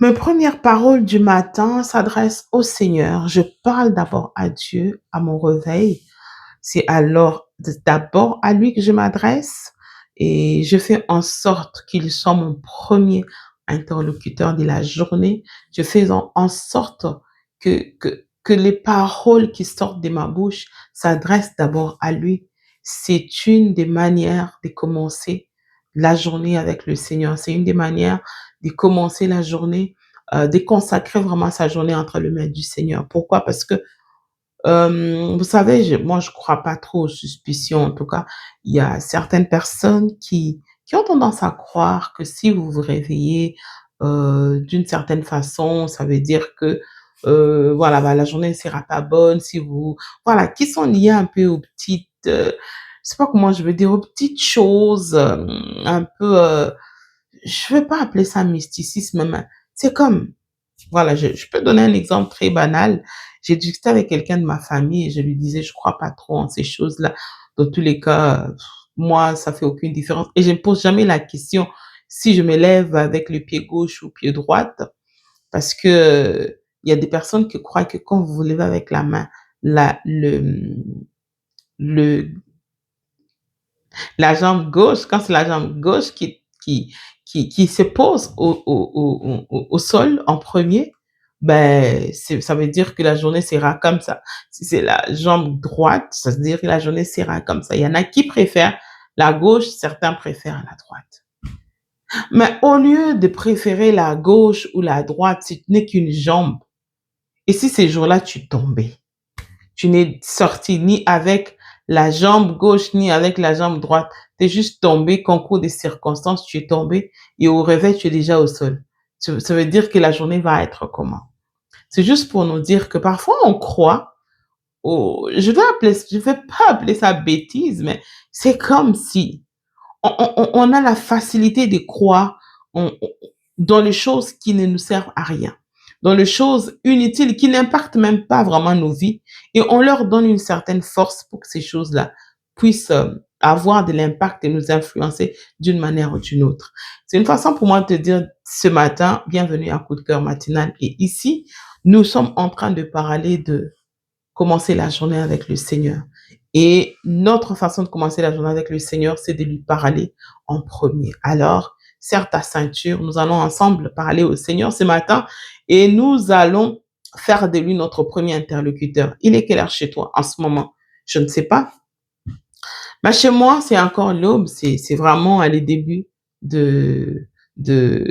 Mes premières paroles du matin s'adressent au Seigneur. Je parle d'abord à Dieu à mon réveil. C'est alors d'abord à lui que je m'adresse et je fais en sorte qu'il soit mon premier interlocuteur de la journée. Je fais en sorte que les paroles qui sortent de ma bouche s'adressent d'abord à lui. C'est une des manières de commencer la journée avec le Seigneur. C'est une des manières de commencer la journée, de consacrer vraiment sa journée entre les mains du Seigneur. Pourquoi? Parce que vous savez, moi, je crois pas trop aux suspicions. En tout cas, il y a certaines personnes qui ont tendance à croire que si vous vous réveillez, d'une certaine façon, ça veut dire que, voilà, bah, la journée ne sera pas bonne si vous voilà, qui sont liées un peu aux petites, je sais pas comment je veux dire, aux petites choses, un peu, je vais pas appeler ça mysticisme, mais c'est comme voilà, je peux donner un exemple très banal. J'ai discuté avec quelqu'un de ma famille et je lui disais: «Je crois pas trop en ces choses-là. Dans tous les cas, moi, ça fait aucune différence» et je ne pose jamais la question si je me lève avec le pied gauche ou pied droite parce que, il y a des personnes qui croient que quand vous vous levez avec la main, la le la jambe gauche, quand c'est la jambe gauche qui se pose au sol en premier, ben, ça veut dire que la journée sera comme ça. Si c'est la jambe droite, ça veut dire que la journée sera comme ça. Il y en a qui préfèrent la gauche, certains préfèrent la droite. Mais au lieu de préférer la gauche ou la droite, si tu n'es qu'une jambe, et si ces jours-là tu tombais, tu n'es sorti ni avec la jambe gauche ni avec la jambe droite. Tu es juste tombé, concours des circonstances, tu es tombé et au réveil, tu es déjà au sol. Ça veut dire que la journée va être comment? C'est juste pour nous dire que parfois on croit, je vais pas appeler ça bêtise, mais c'est comme si on a la facilité de croire dans les choses qui ne nous servent à rien, dans les choses inutiles qui n'impactent même pas vraiment nos vies, et on leur donne une certaine force pour que ces choses-là puissent avoir de l'impact et nous influencer d'une manière ou d'une autre. C'est une façon pour moi de te dire ce matin, bienvenue à Coup de cœur matinal. Et ici, nous sommes en train de parler de commencer la journée avec le Seigneur. Et notre façon de commencer la journée avec le Seigneur, c'est de lui parler en premier. Alors, serre ta ceinture, nous allons ensemble parler au Seigneur ce matin et nous allons faire de lui notre premier interlocuteur. Il est quelle heure chez toi en ce moment? Je ne sais pas. Mais chez moi, c'est encore l'aube, c'est vraiment les débuts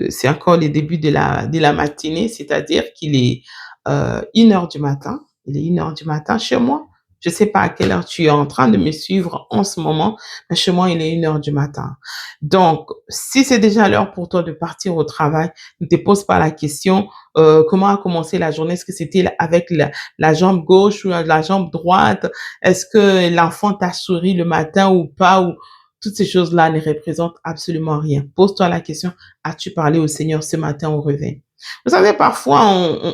c'est encore les débuts de la matinée, c'est-à-dire qu'il est 1 heure du matin. Il est 1 heure du matin chez moi. Je ne sais pas à quelle heure tu es en train de me suivre en ce moment, mais chez moi, il est 1 heure du matin. Donc, si c'est déjà l'heure pour toi de partir au travail, ne te pose pas la question comment a commencé la journée. Est-ce que c'était avec la jambe gauche ou la jambe droite? Est-ce que l'enfant t'a souri le matin ou pas? Ou toutes ces choses-là ne représentent absolument rien. Pose-toi la question, as-tu parlé au Seigneur ce matin au réveil? Vous savez, parfois,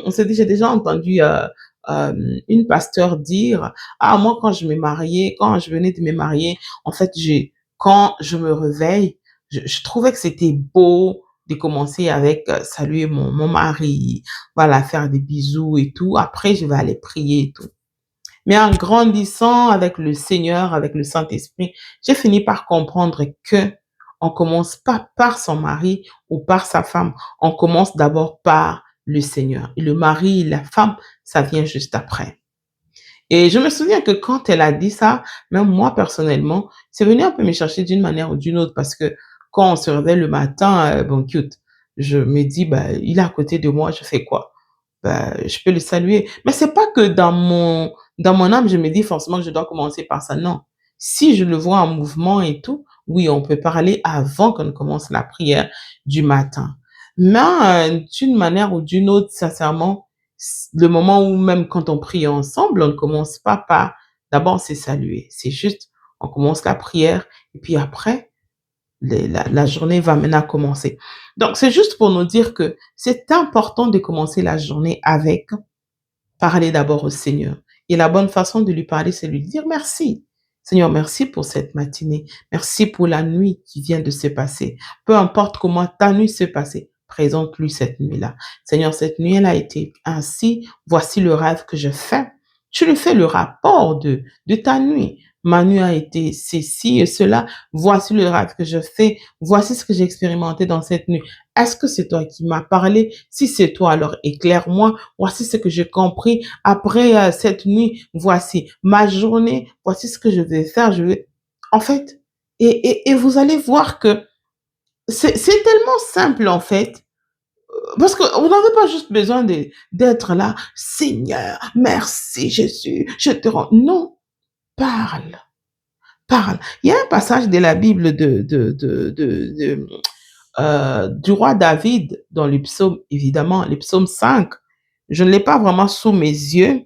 on s'est dit, j'ai déjà entendu une pasteur dire, ah, moi, quand je me mariais, quand je venais de me marier, en fait, quand je me réveille, je trouvais que c'était beau de commencer avec saluer mon mari, voilà, faire des bisous et tout. Après, je vais aller prier et tout. Mais en grandissant avec le Seigneur, avec le Saint-Esprit, j'ai fini par comprendre que on commence pas par son mari ou par sa femme. On commence d'abord par le Seigneur. Et le mari et la femme, ça vient juste après. Et je me souviens que quand elle a dit ça, même moi personnellement, c'est venu un peu me chercher d'une manière ou d'une autre parce que quand on se réveille le matin, bon, cute, je me dis, bah, il est à côté de moi, je fais quoi? Bah, je peux le saluer. Mais c'est pas que dans mon âme, je me dis forcément que je dois commencer par ça. Non. Si je le vois en mouvement et tout, oui, on peut parler avant qu'on ne commence la prière du matin. Mais d'une manière ou d'une autre, sincèrement, le moment où même quand on prie ensemble, on ne commence pas par d'abord c'est saluer. C'est juste, on commence la prière et puis après, la journée va maintenant commencer. Donc, c'est juste pour nous dire que c'est important de commencer la journée avec parler d'abord au Seigneur. Et la bonne façon de lui parler, c'est lui dire merci. Seigneur, merci pour cette matinée. Merci pour la nuit qui vient de se passer. Peu importe comment ta nuit s'est passée. présente-lui cette nuit-là. Seigneur, cette nuit, elle a été ainsi. Voici le rêve que je fais. Tu lui fais le rapport de ta nuit. Ma nuit a été ceci et cela. Voici le rêve que je fais. Voici ce que j'ai expérimenté dans cette nuit. Est-ce que c'est toi qui m'as parlé? Si c'est toi, alors éclaire-moi. Voici ce que j'ai compris. Après cette nuit, voici ma journée. Voici ce que je vais faire. En fait, et vous allez voir que c'est tellement simple, en fait. Parce que vous n'avez pas juste besoin d'être là. Seigneur, merci Jésus, je te rends. Non, parle, parle. Il y a un passage de la Bible du roi David dans les psaumes, évidemment, les psaumes 5. Je ne l'ai pas vraiment sous mes yeux,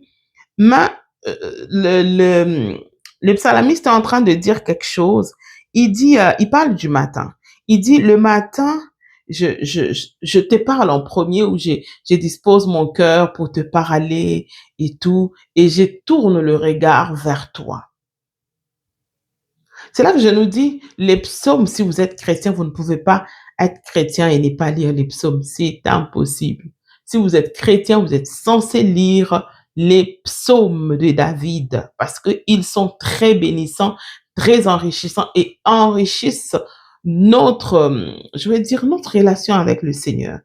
mais euh, le, le, le psalamiste est en train de dire quelque chose. Il dit, il parle du matin. Il dit, le matin, je te parle en premier où je dispose mon cœur pour te parler et tout, et je tourne le regard vers toi. C'est là que je nous dis, les psaumes, si vous êtes chrétien, vous ne pouvez pas être chrétien et ne pas lire les psaumes. C'est impossible. Si vous êtes chrétien, vous êtes censé lire les psaumes de David parce qu'ils sont très bénissants, très enrichissants et enrichissent notre, je vais dire, notre relation avec le Seigneur.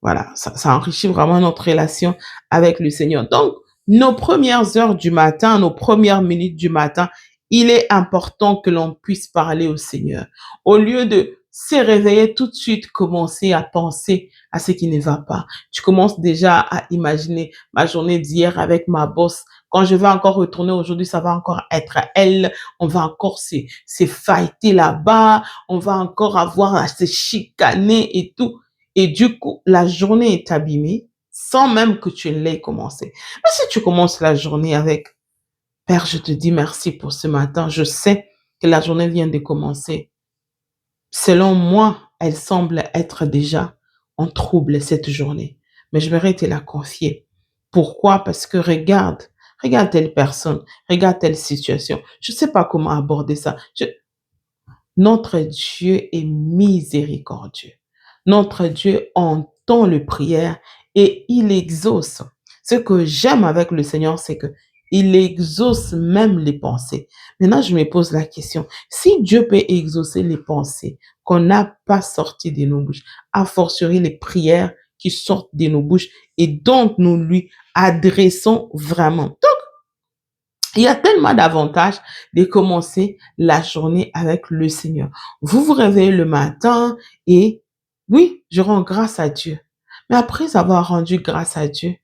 Voilà, ça enrichit vraiment notre relation avec le Seigneur. Donc, nos premières heures du matin, nos premières minutes du matin, il est important que l'on puisse parler au Seigneur. Au lieu de se réveiller tout de suite, commencer à penser à ce qui ne va pas. Tu commences déjà à imaginer ma journée d'hier avec ma boss. Quand je vais encore retourner aujourd'hui, ça va encore être elle. On va encore se fighter là-bas. On va encore avoir à se chicaner et tout. Et du coup, la journée est abîmée sans même que tu l'aies commencé. Mais si tu commences la journée avec Père, je te dis merci pour ce matin. Je sais que la journée vient de commencer. Selon moi, elle semble être déjà en trouble cette journée. Mais je vais te la confier. Pourquoi? Parce que regarde telle personne, regarde telle situation. Je ne sais pas comment aborder ça. Notre Dieu est miséricordieux. Notre Dieu entend les prières et il exauce. Ce que j'aime avec le Seigneur, c'est que il exauce même les pensées. Maintenant, je me pose la question, si Dieu peut exaucer les pensées qu'on n'a pas sorties de nos bouches, a fortiori les prières qui sortent de nos bouches et dont nous lui adressons vraiment. Il y a tellement d'avantages de commencer la journée avec le Seigneur. Vous vous réveillez le matin et oui, je rends grâce à Dieu. Mais après avoir rendu grâce à Dieu,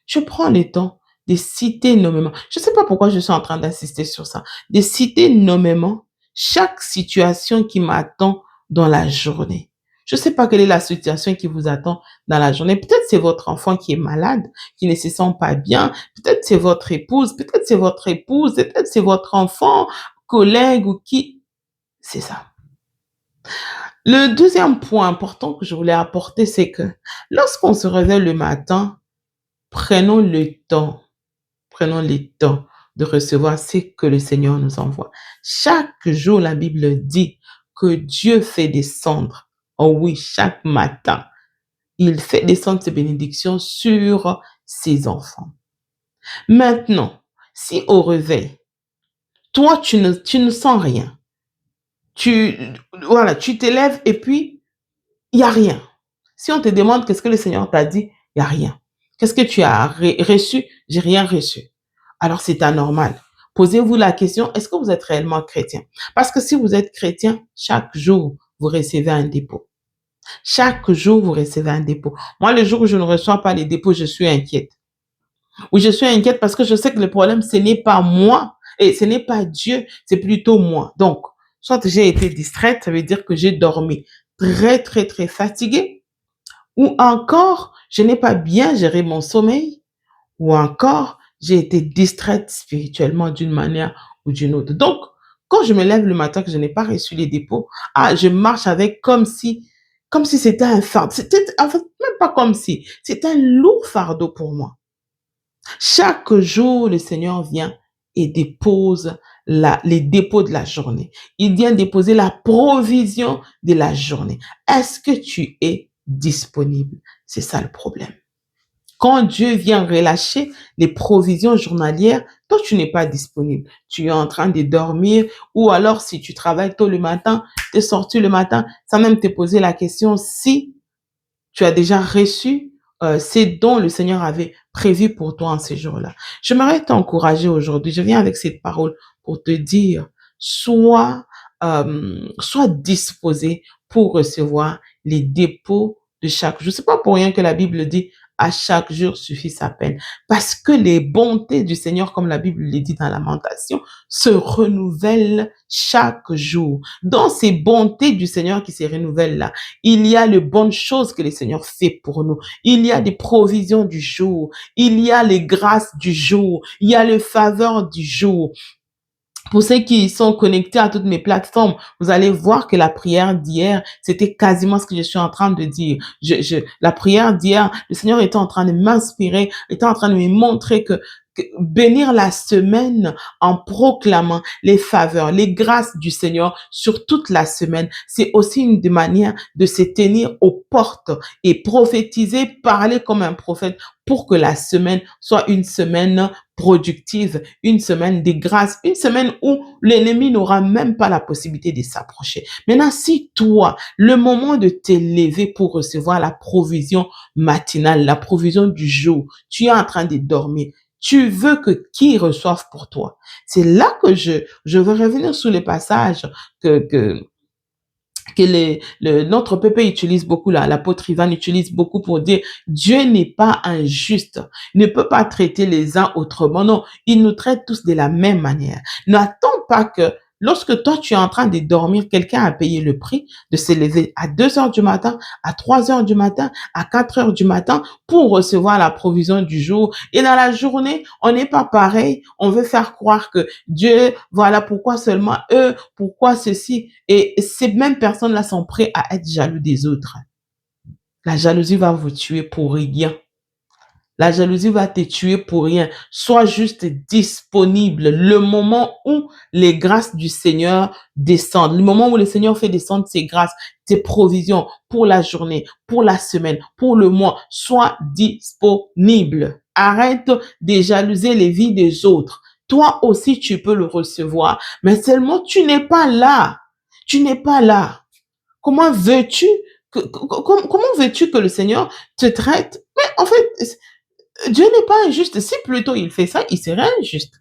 je prends le temps de citer nommément. Je ne sais pas pourquoi je suis en train d'insister sur ça. De citer nommément chaque situation qui m'attend dans la journée. Je ne sais pas quelle est la situation qui vous attend dans la journée. Peut-être c'est votre enfant qui est malade, qui ne se sent pas bien. Peut-être c'est votre épouse, peut-être c'est votre épouse, peut-être c'est votre enfant, collègue ou qui. C'est ça. Le deuxième point important que je voulais apporter, c'est que lorsqu'on se réveille le matin, prenons le temps, prenons le temps de recevoir ce que le Seigneur nous envoie. Chaque jour, la Bible dit que Dieu fait descendre, oh oui, chaque matin, il fait descendre ses bénédictions sur ses enfants. Maintenant, si au réveil, toi, tu ne sens rien, tu, voilà, tu t'élèves et puis, il n'y a rien. Si on te demande qu'est-ce que le Seigneur t'a dit, il n'y a rien. Qu'est-ce que tu as reçu? J'ai rien reçu. Alors, c'est anormal. Posez-vous la question, est-ce que vous êtes réellement chrétien? Parce que si vous êtes chrétien, chaque jour, vous recevez un dépôt. Chaque jour, vous recevez un dépôt. Moi, le jour où je ne reçois pas les dépôts, je suis inquiète. Oui, je suis inquiète parce que je sais que le problème, ce n'est pas moi et ce n'est pas Dieu, c'est plutôt moi. Donc, soit j'ai été distraite, ça veut dire que j'ai dormi très, très, très fatiguée, ou encore, je n'ai pas bien géré mon sommeil, ou encore, j'ai été distraite spirituellement d'une manière ou d'une autre. Donc, quand je me lève le matin que je n'ai pas reçu les dépôts, je marche avec comme si c'était un fardeau. C'était, en fait, même pas comme si, c'est un lourd fardeau pour moi. Chaque jour, le Seigneur vient et dépose les dépôts de la journée. Il vient déposer la provision de la journée. Est-ce que tu es disponible. C'est ça le problème. Quand Dieu vient relâcher les provisions journalières, toi, tu n'es pas disponible. Tu es en train de dormir ou alors si tu travailles tôt le matin, tu es sorti le matin, sans même te poser la question si tu as déjà reçu ces dons le Seigneur avait prévu pour toi en ces jours-là. J'aimerais t'encourager aujourd'hui. Je viens avec cette parole pour te dire, sois disposé pour recevoir les dépôts de chaque jour. C'est pas pour rien que la Bible dit à chaque jour suffit sa peine. Parce que les bontés du Seigneur, comme la Bible le dit dans Lamentation, se renouvellent chaque jour. Dans ces bontés du Seigneur qui se renouvellent là, il y a les bonnes choses que le Seigneur fait pour nous. Il y a des provisions du jour. Il y a les grâces du jour. Il y a les faveurs du jour. Pour ceux qui sont connectés à toutes mes plateformes, vous allez voir que la prière d'hier, c'était quasiment ce que je suis en train de dire. La prière d'hier, le Seigneur était en train de m'inspirer, était en train de me montrer que bénir la semaine en proclamant les faveurs, les grâces du Seigneur sur toute la semaine, c'est aussi une des manières de se tenir aux portes et prophétiser, parler comme un prophète pour que la semaine soit une semaine productive, une semaine de grâce, une semaine où l'ennemi n'aura même pas la possibilité de s'approcher. Maintenant, si toi, le moment de t'élever pour recevoir la provision matinale, la provision du jour, tu es en train de dormir, tu veux que qui reçoive pour toi. C'est là que je veux revenir sur les passages que notre pépé utilise beaucoup là, l'apôtre Ivan utilise beaucoup pour dire Dieu n'est pas injuste, il ne peut pas traiter les uns autrement. Non, il nous traite tous de la même manière. N'attends pas que lorsque toi tu es en train de dormir, quelqu'un a payé le prix de se lever à 2 heures du matin, à 3 heures du matin, à 4 heures du matin pour recevoir la provision du jour. Et dans la journée, on n'est pas pareil. On veut faire croire que Dieu, voilà pourquoi seulement eux, pourquoi ceci. Et ces mêmes personnes-là sont prêtes à être jaloux des autres. La jalousie va vous tuer pour rien. La jalousie va te tuer pour rien. Sois juste disponible. Le moment où les grâces du Seigneur descendent, le moment où le Seigneur fait descendre ses grâces, ses provisions pour la journée, pour la semaine, pour le mois, sois disponible. Arrête de jalouser les vies des autres. Toi aussi, tu peux le recevoir, mais seulement tu n'es pas là. Tu n'es pas là. Comment veux-tu comment veux-tu que le Seigneur te traite? Mais en fait, Dieu n'est pas injuste. Si plutôt il fait ça, il serait injuste.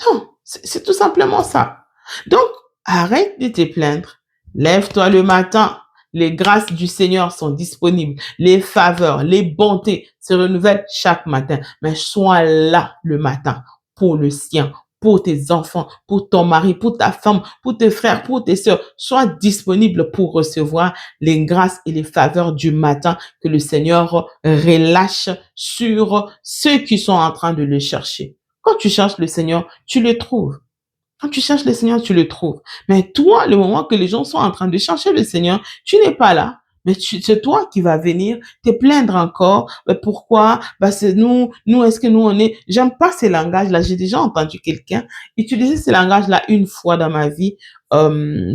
Non, c'est tout simplement ça. Donc, arrête de te plaindre. Lève-toi le matin. Les grâces du Seigneur sont disponibles. Les faveurs, les bontés se renouvellent chaque matin. Mais sois là le matin pour le sien, pour tes enfants, pour ton mari, pour ta femme, pour tes frères, pour tes sœurs. Sois disponible pour recevoir les grâces et les faveurs du matin que le Seigneur relâche sur ceux qui sont en train de le chercher. Quand tu cherches le Seigneur, tu le trouves. Quand tu cherches le Seigneur, tu le trouves. Mais toi, le moment que les gens sont en train de chercher le Seigneur, tu n'es pas là. Mais c'est toi qui vas venir te plaindre encore. Mais pourquoi? Bah, c'est nous, est-ce que nous on est, j'aime pas ces langages-là. J'ai déjà entendu quelqu'un utiliser ces langages-là une fois dans ma vie.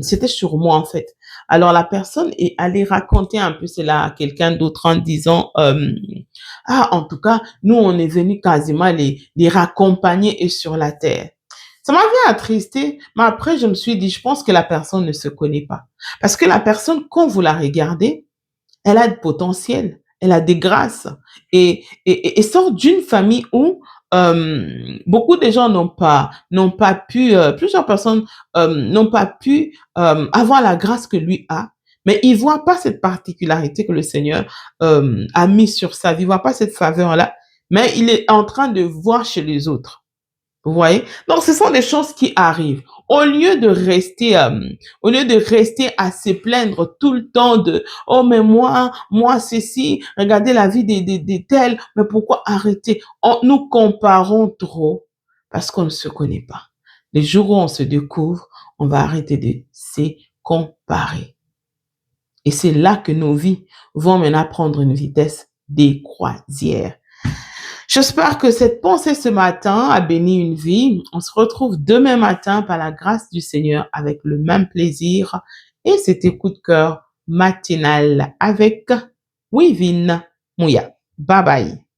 C'était sur moi, en fait. Alors, la personne est allée raconter un peu cela à quelqu'un d'autre en disant, en tout cas, nous, on est venu quasiment les raccompagner et sur la terre. Ça m'avait attristé, mais après, je me suis dit, je pense que la personne ne se connaît pas. Parce que la personne, quand vous la regardez, elle a du potentiel, elle a des grâces et sort d'une famille où beaucoup de gens n'ont pas pu, plusieurs personnes n'ont pas pu avoir la grâce que lui a. Mais il voit pas cette particularité que le Seigneur a mis sur sa vie, il voit pas cette faveur-là, mais il est en train de voir chez les autres. Vous voyez? Donc, ce sont des choses qui arrivent. Au lieu de rester à se plaindre tout le temps de, oh, mais moi, ceci, regardez la vie des tels, mais pourquoi arrêter? Nous comparons trop parce qu'on ne se connaît pas. Les jours où on se découvre, on va arrêter de se comparer. Et c'est là que nos vies vont maintenant prendre une vitesse des croisières. J'espère que cette pensée ce matin a béni une vie. On se retrouve demain matin par la grâce du Seigneur avec le même plaisir et c'était coup de cœur matinale avec Wivine Mouya. Bye bye.